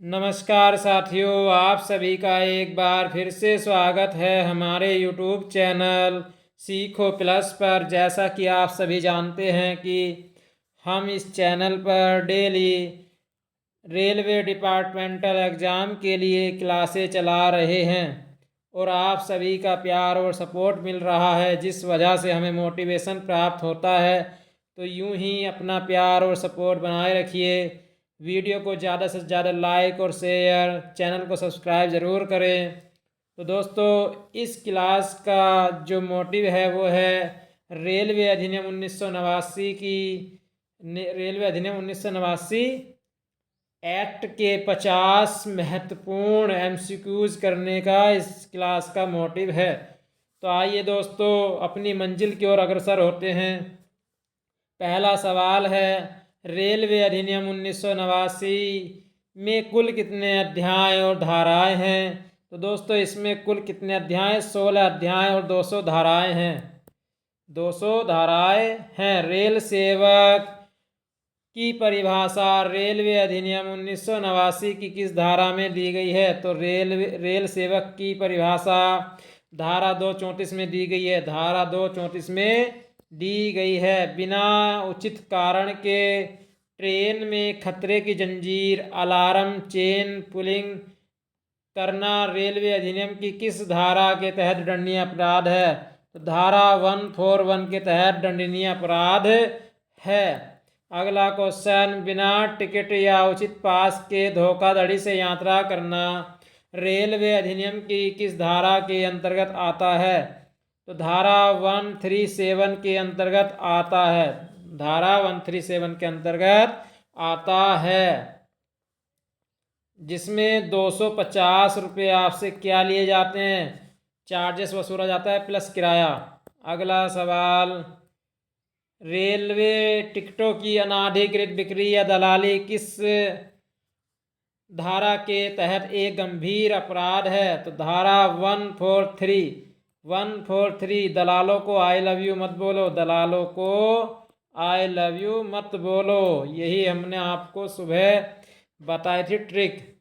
नमस्कार साथियों, आप सभी का एक बार फिर से स्वागत है हमारे यूट्यूब चैनल सीखो प्लस पर। जैसा कि आप सभी जानते हैं कि हम इस चैनल पर डेली रेलवे डिपार्टमेंटल एग्ज़ाम के लिए क्लासें चला रहे हैं और आप सभी का प्यार और सपोर्ट मिल रहा है, जिस वजह से हमें मोटिवेशन प्राप्त होता है। तो यूं ही अपना प्यार और सपोर्ट बनाए रखिए। वीडियो को ज़्यादा से ज़्यादा लाइक और शेयर, चैनल को सब्सक्राइब ज़रूर करें। तो दोस्तों, इस क्लास का जो मोटिव है वो है रेलवे अधिनियम 1989 की रेलवे अधिनियम 1989 एक्ट के 50 महत्वपूर्ण एमसीक्यूज करने का इस क्लास का मोटिव है। तो आइए दोस्तों, अपनी मंजिल की ओर अग्रसर होते हैं। पहला सवाल है, रेलवे अधिनियम 1989 में कुल कितने अध्याय और धाराएं हैं? तो दोस्तों, इसमें कुल कितने अध्याय? 16 अध्याय और 200 धाराएं हैं। 200 धाराएं हैं। रेल सेवक की परिभाषा रेलवे अधिनियम 1989 की किस धारा में दी गई है? तो रेल सेवक की परिभाषा धारा 234 में दी गई है। धारा 234 में दी गई है। बिना उचित कारण के ट्रेन में खतरे की जंजीर, अलार्म, चेन पुलिंग करना रेलवे अधिनियम की किस धारा के तहत दंडनीय अपराध है? तो धारा 141 के तहत दंडनीय अपराध है। अगला क्वेश्चन, बिना टिकट या उचित पास के धोखाधड़ी से यात्रा करना रेलवे अधिनियम की किस धारा के अंतर्गत आता है? तो धारा 137 के अंतर्गत आता है। धारा 137 के अंतर्गत आता है, जिसमें 250 रुपये आपसे क्या लिए जाते हैं? चार्जेस वसूला जाता है प्लस किराया। अगला सवाल, रेलवे टिकटों की अनाधिकृत बिक्री या दलाली किस धारा के तहत एक गंभीर अपराध है? तो धारा 143 दलालों को आई लव यू मत बोलो। दलालों को आई लव यू मत बोलो, यही हमने आपको सुबह बताई थी ट्रिक।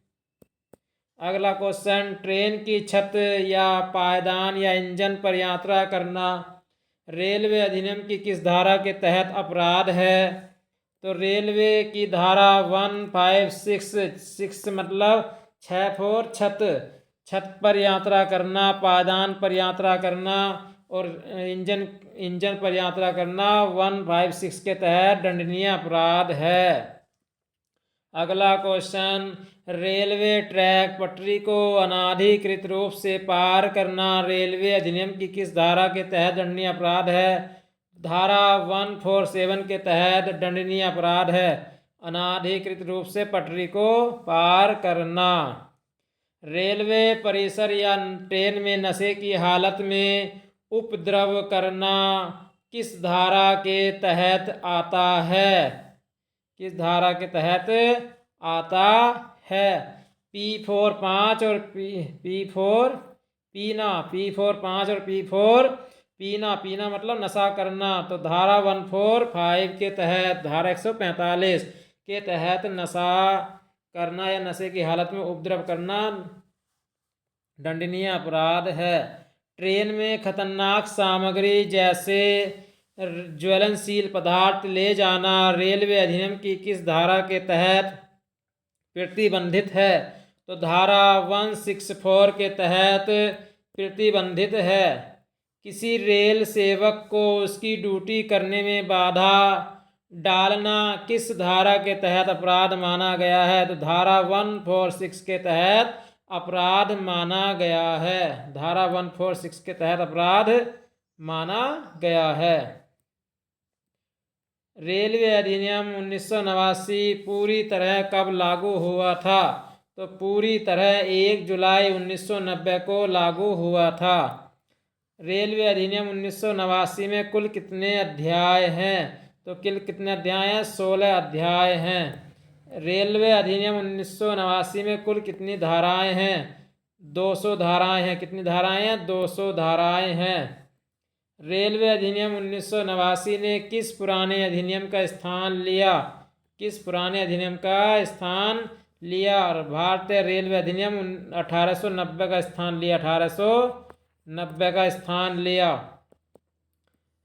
अगला क्वेश्चन, ट्रेन की छत या पायदान या इंजन पर यात्रा करना रेलवे अधिनियम की किस धारा के तहत अपराध है? तो रेलवे की धारा 156 मतलब 64 छत पर यात्रा करना, पायदान पर यात्रा करना और इंजन पर यात्रा करना 156 के तहत दंडनीय अपराध है। अगला क्वेश्चन, रेलवे ट्रैक पटरी को अनाधिकृत रूप से पार करना रेलवे अधिनियम की किस धारा के तहत दंडनीय अपराध है? धारा 147 के तहत दंडनीय अपराध है, अनाधिकृत रूप से पटरी को पार करना। रेलवे परिसर या ट्रेन में नशे की हालत में उपद्रव करना किस धारा के तहत आता है? किस धारा के तहत आता है? P4 5 और P4 पीना मतलब नशा करना। तो धारा 145 के तहत, धारा 145 के तहत नशा करना या नशे की हालत में उपद्रव करना दंडनीय अपराध है। ट्रेन में खतरनाक सामग्री जैसे ज्वलनशील पदार्थ ले जाना रेलवे अधिनियम की किस धारा के तहत प्रतिबंधित है? तो धारा 164 के तहत प्रतिबंधित है। किसी रेल सेवक को उसकी ड्यूटी करने में बाधा डालना किस धारा के तहत अपराध माना गया है? तो धारा 146 के तहत अपराध माना गया है। धारा 146 के तहत अपराध माना गया है। रेलवे अधिनियम 1989 पूरी तरह कब लागू हुआ था? तो पूरी तरह 1 जुलाई 1990 को लागू हुआ था। रेलवे अधिनियम 1989 में कुल कितने अध्याय हैं? तो कुल कितने अध्याय हैं? 16 अध्याय हैं। रेलवे अधिनियम 1989 में कुल कितनी धाराएं हैं? 200 धाराएं हैं। कितनी धाराएं हैं? 200 धाराएं हैं। रेलवे अधिनियम 1989 ने किस पुराने अधिनियम का स्थान लिया? किस पुराने अधिनियम का स्थान लिया और भारतीय रेलवे अधिनियम 1890 का स्थान लिया। 1890 का स्थान लिया।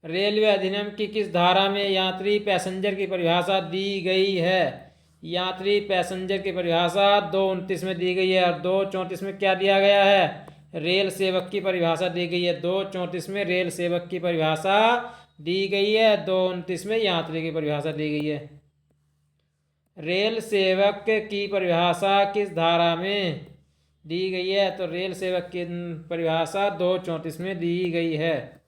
रेलवे अधिनियम की किस धारा में यात्री पैसेंजर की परिभाषा दी गई है? यात्री पैसेंजर की परिभाषा 229 में दी गई है। और 234 में क्या दिया गया है? रेल सेवक की परिभाषा दी गई है। 234 में रेल सेवक की परिभाषा दी गई है। 229 में यात्री की परिभाषा दी गई है। रेल सेवक की परिभाषा किस धारा में दी गई है? तो रेल सेवक की परिभाषा 234 में दी गई है।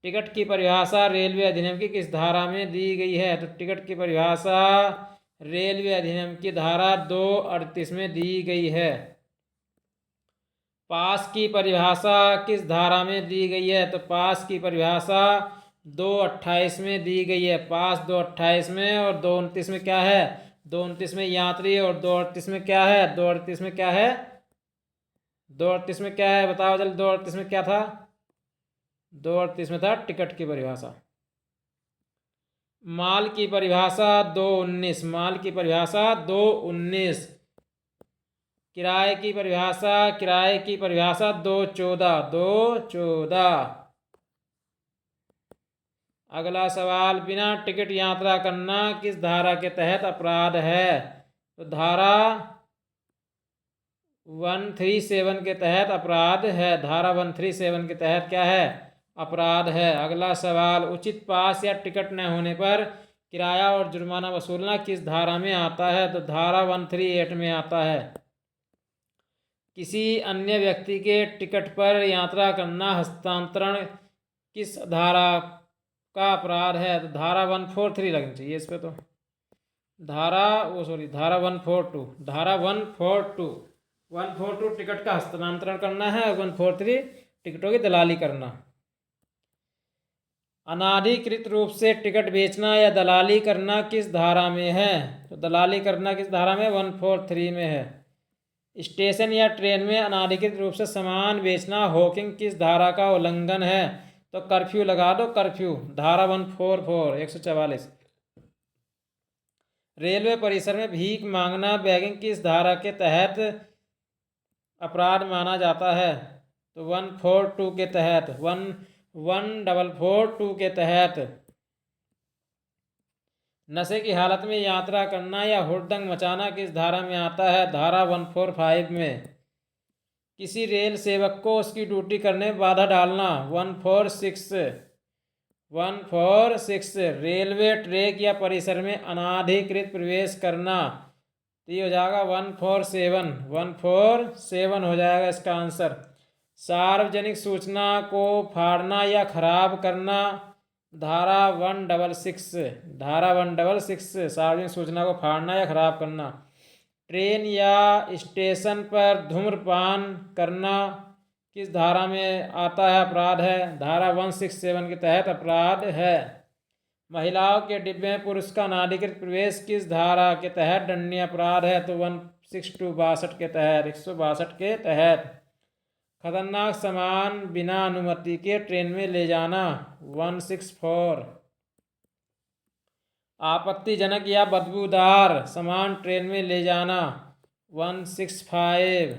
टिकट की परिभाषा रेलवे अधिनियम की किस धारा में दी गई है? तो टिकट की परिभाषा रेलवे अधिनियम की धारा 238 में दी गई है। पास की परिभाषा किस धारा में दी गई है? तो पास की परिभाषा 228 में दी गई है। पास 228 में। और 229 में क्या है? 229 में यात्री। और 238 में क्या है? 238 में क्या है? 238 में क्या है? बताओ जल्दी। 238 में क्या था? 238 में था टिकट की परिभाषा। माल की परिभाषा 219। माल की परिभाषा 219। किराए की परिभाषा 214। 214। अगला सवाल, बिना टिकट यात्रा करना किस धारा के तहत अपराध है? तो धारा 137 के तहत अपराध है। धारा 137 के तहत क्या है? अपराध है। अगला सवाल, उचित पास या टिकट न होने पर किराया और जुर्माना वसूलना किस धारा में आता है? तो धारा 138 में आता है। किसी अन्य व्यक्ति के टिकट पर यात्रा करना हस्तांतरण किस धारा का अपराध है? तो धारा 143 लगनी चाहिए इस पे। तो धारा 142। धारा 142 टिकट का हस्तांतरण करना है। 143 टिकटों की दलाली करना। अनाधिकृत रूप से टिकट बेचना या दलाली करना किस धारा में है? तो दलाली करना किस धारा में? 143 में है। स्टेशन या ट्रेन में अनाधिकृत रूप से सामान बेचना हॉकिंग किस धारा का उल्लंघन है? तो कर्फ्यू लगा दो। कर्फ्यू धारा 144 144। रेलवे परिसर में भीख मांगना बैगिंग किस धारा के तहत अपराध माना जाता है? तो 142 के तहत। 11442 के तहत। नशे की हालत में यात्रा करना या हुड़दंग मचाना किस धारा में आता है? धारा 145 में। किसी रेल सेवक को उसकी ड्यूटी करने में बाधा डालना 146। रेलवे ट्रैक या परिसर में अनाधिकृत प्रवेश करना, तो ये हो जाएगा 147 हो जाएगा इसका आंसर। सार्वजनिक सूचना को फाड़ना या खराब करना, धारा 166 सार्वजनिक सूचना को फाड़ना या खराब करना। ट्रेन या स्टेशन पर धूम्रपान करना किस धारा में आता है? अपराध है। धारा 167 के तहत अपराध है। महिलाओं के डिब्बे में पुरुष का अनाधिकृत प्रवेश किस धारा के तहत दंडनीय अपराध है? तो 162 के तहत 162 के तहत। खतरनाक सामान बिना अनुमति के ट्रेन में ले जाना 164। आपत्तिजनक या बदबूदार सामान ट्रेन में ले जाना 165।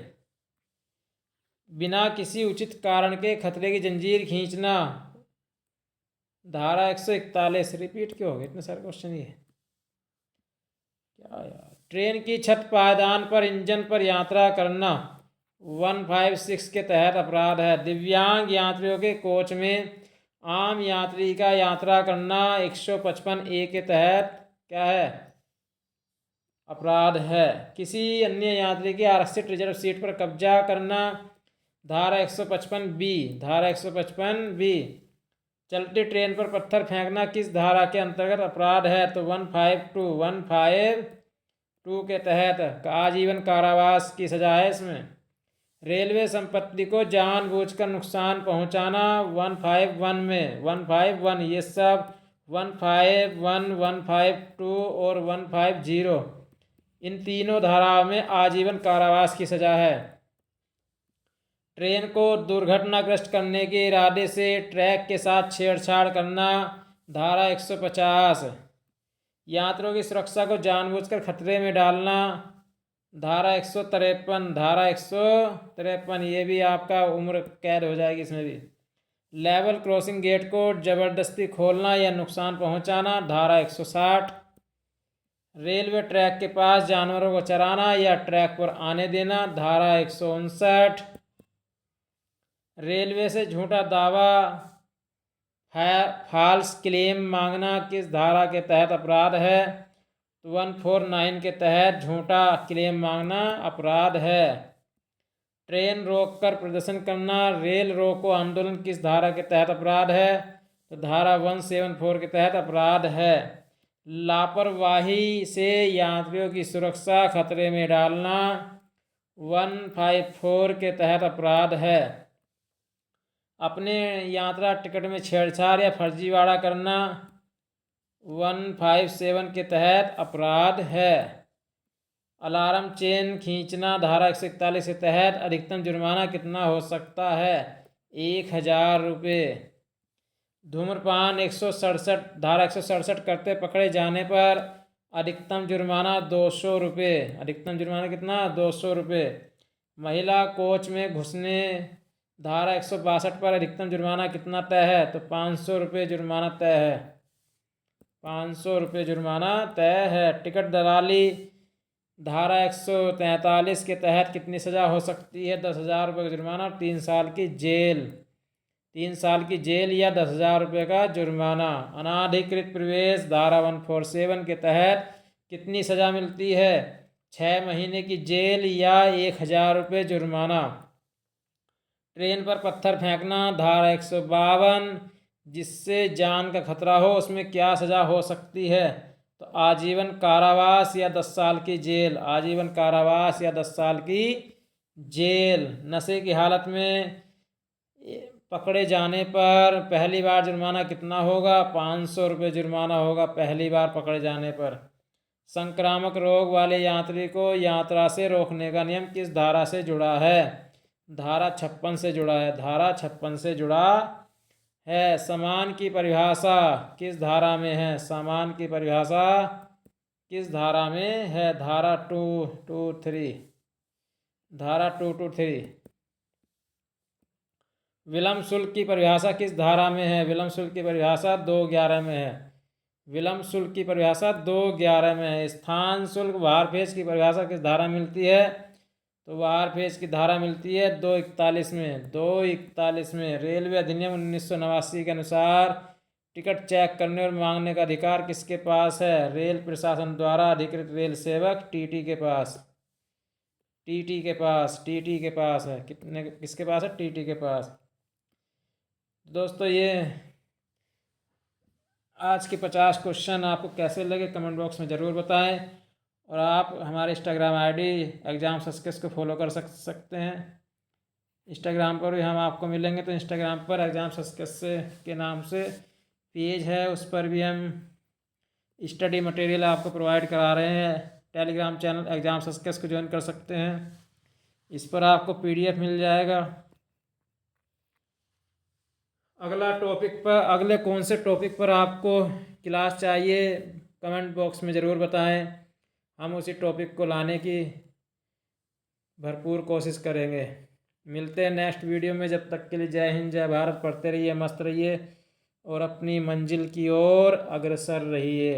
बिना किसी उचित कारण के खतरे की जंजीर खींचना, धारा 141। रिपीट क्यों हो गए इतने सारे क्वेश्चन? ये क्या यार। ट्रेन की छत पायदान पर इंजन पर यात्रा करना 156 के तहत अपराध है। दिव्यांग यात्रियों के कोच में आम यात्री का यात्रा करना 155A के तहत क्या है? अपराध है। किसी अन्य यात्री की आरक्षित रिजर्व सीट पर कब्जा करना, धारा 155B। धारा 155B। चलती ट्रेन पर पत्थर फेंकना किस धारा के अंतर्गत अपराध है? तो 152 के तहत आजीवन कारावास की सजा है इसमें। रेलवे संपत्ति को जानबूझकर नुकसान पहुंचाना 151 में। 151 ये सब 151, 152 और 150 इन तीनों धाराओं में आजीवन कारावास की सजा है। ट्रेन को दुर्घटनाग्रस्त करने के इरादे से ट्रैक के साथ छेड़छाड़ करना, धारा 150। यात्रियों की सुरक्षा को जानबूझकर खतरे में डालना, धारा 153, धारा 153 ये भी आपका उम्र कैद हो जाएगी इसमें भी। लेवल क्रॉसिंग गेट को जबरदस्ती खोलना या नुकसान पहुंचाना, धारा 160। रेलवे ट्रैक के पास जानवरों को चराना या ट्रैक पर आने देना, धारा 159। रेलवे से झूठा दावा फॉल्स क्लेम मांगना किस धारा के तहत अपराध है? 149 के तहत झूठा क्लेम मांगना अपराध है। ट्रेन रोककर प्रदर्शन करना, रेल रोको आंदोलन किस धारा के तहत अपराध है? तो धारा 174 के तहत अपराध है। लापरवाही से यात्रियों की सुरक्षा खतरे में डालना 154 के तहत अपराध है। अपने यात्रा टिकट में छेड़छाड़ या फर्जीवाड़ा करना 157 के तहत अपराध है। अलार्म चेन खींचना, धारा 141 के तहत अधिकतम जुर्माना कितना हो सकता है? 1000 रुपये। धूम्रपान 167, धारा 167 करते पकड़े जाने पर अधिकतम जुर्माना 200 रुपये। अधिकतम जुर्माना कितना? 200 रुपये। महिला कोच में घुसने, धारा 162 पर अधिकतम जुर्माना कितना तय है? तो 500 रुपये जुर्माना तय है। 500 रुपये जुर्माना तय है। टिकट दलाली, धारा 143 के तहत कितनी सज़ा हो सकती है? 10,000 रुपये का जुर्माना, 3 साल की जेल। 3 साल की जेल या 10,000 रुपये का जुर्माना। अनाधिकृत प्रवेश, धारा 147 के तहत कितनी सज़ा मिलती है? 6 महीने की जेल या 1,000 रुपये जुर्माना। ट्रेन पर पत्थर फेंकना, धारा 152, जिससे जान का खतरा हो उसमें क्या सज़ा हो सकती है? तो आजीवन कारावास या 10 साल की जेल। आजीवन कारावास या 10 साल की जेल। नशे की हालत में पकड़े जाने पर पहली बार जुर्माना कितना होगा? 500 रुपये जुर्माना होगा पहली बार पकड़े जाने पर। संक्रामक रोग वाले यात्री को यात्रा से रोकने का नियम किस धारा से जुड़ा है? धारा 56 से जुड़ा है। धारा 56 से जुड़ा है। समान की परिभाषा किस धारा में है? समान की परिभाषा किस धारा में है? धारा 223। धारा 223। विलंब शुल्क की परिभाषा किस धारा में है? विलंब शुल्क की परिभाषा 211 में है। विलंब शुल्क की परिभाषा 211 में है। स्थान शुल्क भारपेज की परिभाषा किस धारा में मिलती है? तो भारपेज की धारा मिलती है 241 में। 241 में। रेलवे अधिनियम 1989 के अनुसार टिकट चेक करने और मांगने का अधिकार किसके पास है? रेल प्रशासन द्वारा अधिकृत रेल सेवक टीटी के पास। टीटी के पास। टीटी के पास है। किसके पास है? टीटी के पास। दोस्तों ये आज के 50 क्वेश्चन आपको कैसे लगे कमेंट बॉक्स में ज़रूर बताएं। और आप हमारे इंस्टाग्राम आईडी एग्ज़ाम सक्सेस को फॉलो कर सकते हैं। इंस्टाग्राम पर भी हम आपको मिलेंगे, तो इंस्टाग्राम पर एग्ज़ाम सक्सेस के नाम से पेज है, उस पर भी हम स्टडी मटेरियल आपको प्रोवाइड करा रहे हैं। टेलीग्राम चैनल एग्ज़ाम सक्सेस को ज्वाइन कर सकते हैं, इस पर आपको PDF मिल जाएगा। अगले कौन से टॉपिक पर आपको क्लास चाहिए कमेंट बॉक्स में ज़रूर बताएं। हम उसी टॉपिक को लाने की भरपूर कोशिश करेंगे। मिलते हैं नेक्स्ट वीडियो में। जब तक के लिए जय हिंद, जय भारत। पढ़ते रहिए, मस्त रहिए और अपनी मंजिल की ओर अग्रसर रहिए।